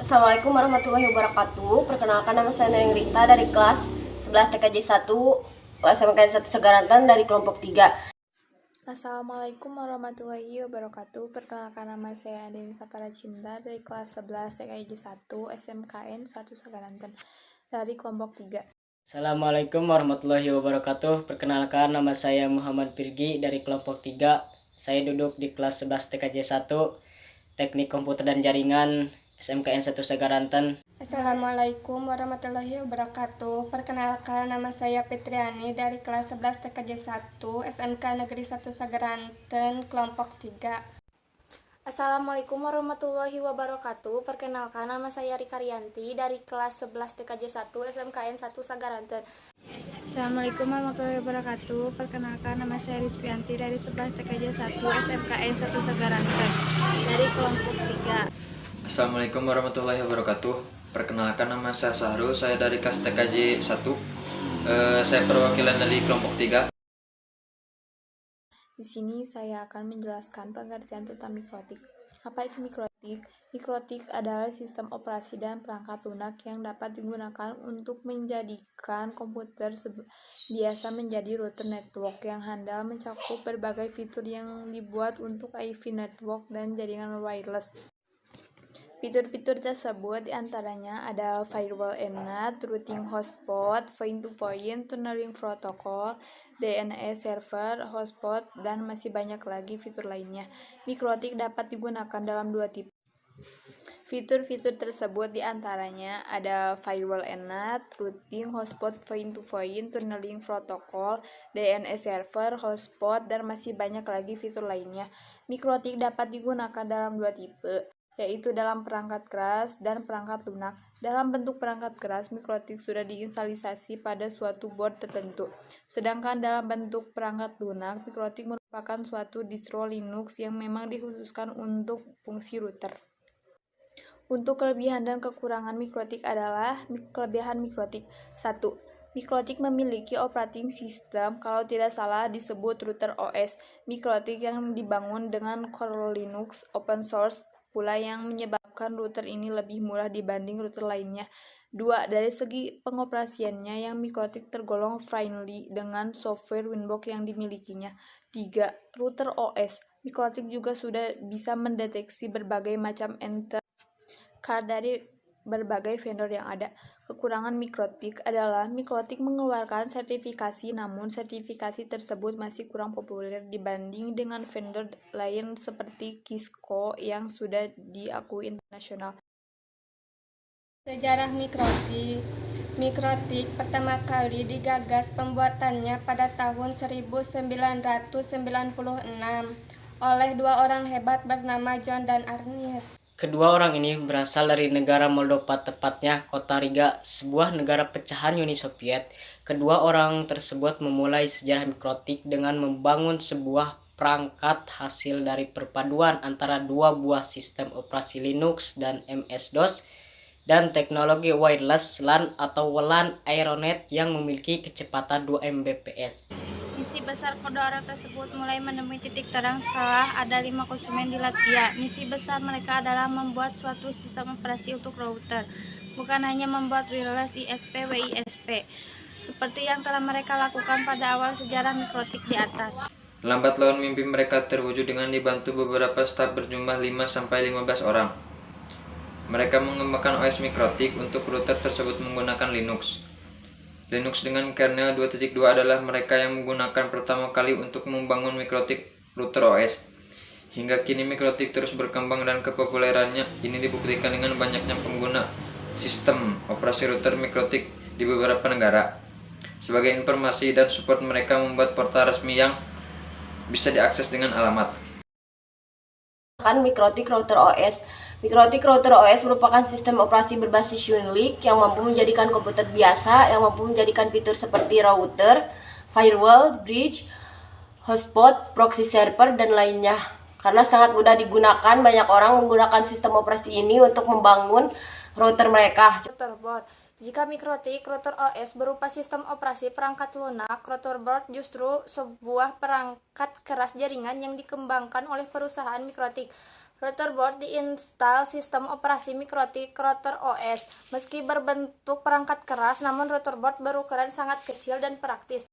Assalamualaikum warahmatullahi wabarakatuh. Perkenalkan, nama saya Neng Rista dari kelas 11 TKJ 1 SMKN 1 Sagaranten dari kelompok 3. Assalamualaikum warahmatullahi wabarakatuh. Perkenalkan, nama saya Denisa Paracinta dari kelas 11 TKJ 1 SMKN 1 Sagaranten dari kelompok 3. Assalamualaikum warahmatullahi wabarakatuh. Perkenalkan, nama saya Muhammad Pirgi dari kelompok 3. Saya duduk di kelas 11 TKJ 1 Teknik Komputer dan Jaringan SMKN 1 Sagaranten. Assalamualaikum warahmatullahi wabarakatuh. Perkenalkan, nama saya Fitriani dari kelas 11 TKJ 1 SMK Negeri 1 Sagaranten kelompok 3. Assalamualaikum warahmatullahi wabarakatuh. Perkenalkan, nama saya Rika Rianti dari kelas 11 TKJ 1 SMKN 1 Sagaranten. Assalamualaikum warahmatullahi wabarakatuh. Perkenalkan, nama saya Rizvianti dari 11 TKJ 1 SMKN 1 Sagaranten dari kelompok 3. Assalamualaikum warahmatullahi wabarakatuh. Perkenalkan, nama saya Sahrul, saya dari kelas TKJ 1. Saya perwakilan dari kelompok 3. Di sini saya akan menjelaskan pengertian tentang mikrotik. Apa itu mikrotik? Mikrotik adalah sistem operasi dan perangkat lunak yang dapat digunakan untuk menjadikan komputer biasa menjadi router network yang handal, mencakup berbagai fitur yang dibuat untuk IP network dan jaringan wireless. Fitur-fitur tersebut diantaranya ada firewall eNAT, routing hotspot, point-to-point, tunneling protocol, DNS server, hotspot, dan masih banyak lagi fitur lainnya. Mikrotik dapat digunakan dalam dua tipe. Fitur-fitur tersebut diantaranya ada firewall eNAT, routing hotspot, point-to-point, tunneling protocol, DNS server, hotspot, dan masih banyak lagi fitur lainnya. Mikrotik dapat digunakan dalam dua tipe, yaitu dalam perangkat keras dan perangkat lunak. Dalam bentuk perangkat keras, mikrotik sudah diinstalisasi pada suatu board tertentu. Sedangkan dalam bentuk perangkat lunak, mikrotik merupakan suatu distro Linux yang memang dikhususkan untuk fungsi router. Untuk kelebihan dan kekurangan mikrotik adalah kelebihan mikrotik. 1. Mikrotik memiliki operating system, kalau tidak salah disebut router OS. Mikrotik yang dibangun dengan core Linux open source pula yang menyebabkan router ini lebih murah dibanding router lainnya. 2. Dari segi pengoperasiannya, yang mikrotik tergolong friendly dengan software Winbox yang dimilikinya. 3. Router OS. Mikrotik juga sudah bisa mendeteksi berbagai macam enter dari berbagai vendor yang ada. Kekurangan mikrotik adalah mikrotik mengeluarkan sertifikasi, namun sertifikasi tersebut masih kurang populer dibanding dengan vendor lain seperti Cisco yang sudah diakui internasional. Sejarah mikrotik. Mikrotik pertama kali digagas pembuatannya pada tahun 1996 oleh dua orang hebat bernama John dan Ernest. Kedua orang ini berasal dari negara Moldova, tepatnya kota Riga, sebuah negara pecahan Uni Soviet. Kedua orang tersebut memulai sejarah mikrotik dengan membangun sebuah perangkat hasil dari perpaduan antara dua buah sistem operasi Linux dan MS-DOS dan teknologi wireless LAN atau WLAN Aeronet yang memiliki kecepatan 2 Mbps. Misi besar kedua orang tersebut mulai menemui titik terang setelah ada 5 konsumen di Latvia. Misi besar mereka adalah membuat suatu sistem operasi untuk router, bukan hanya membuat wireless ISP WISP, seperti yang telah mereka lakukan pada awal sejarah mikrotik di atas. Lambat laun mimpi mereka terwujud dengan dibantu beberapa staf berjumlah 5-15 orang. Mereka mengembangkan OS mikrotik untuk router tersebut menggunakan Linux. Linux dengan kernel 2.2 adalah mereka yang menggunakan pertama kali untuk membangun mikrotik router OS. Hingga kini mikrotik terus berkembang dan kepopulerannya ini dibuktikan dengan banyaknya pengguna sistem operasi router mikrotik di beberapa negara. Sebagai informasi dan support, mereka membuat portal resmi yang bisa diakses dengan alamat. Mikrotik router OS. Mikrotik router OS merupakan sistem operasi berbasis Unix yang mampu menjadikan komputer biasa yang mampu menjadikan fitur seperti router, firewall, bridge, hotspot, proxy server, dan lainnya. Karena sangat mudah digunakan, banyak orang menggunakan sistem operasi ini untuk membangun router mereka. Routerboard. Jika mikrotik router OS berupa sistem operasi perangkat lunak, routerboard justru sebuah perangkat keras jaringan yang dikembangkan oleh perusahaan mikrotik. Routerboard diinstal sistem operasi mikrotik Router OS. Meski berbentuk perangkat keras, namun routerboard berukuran sangat kecil dan praktis.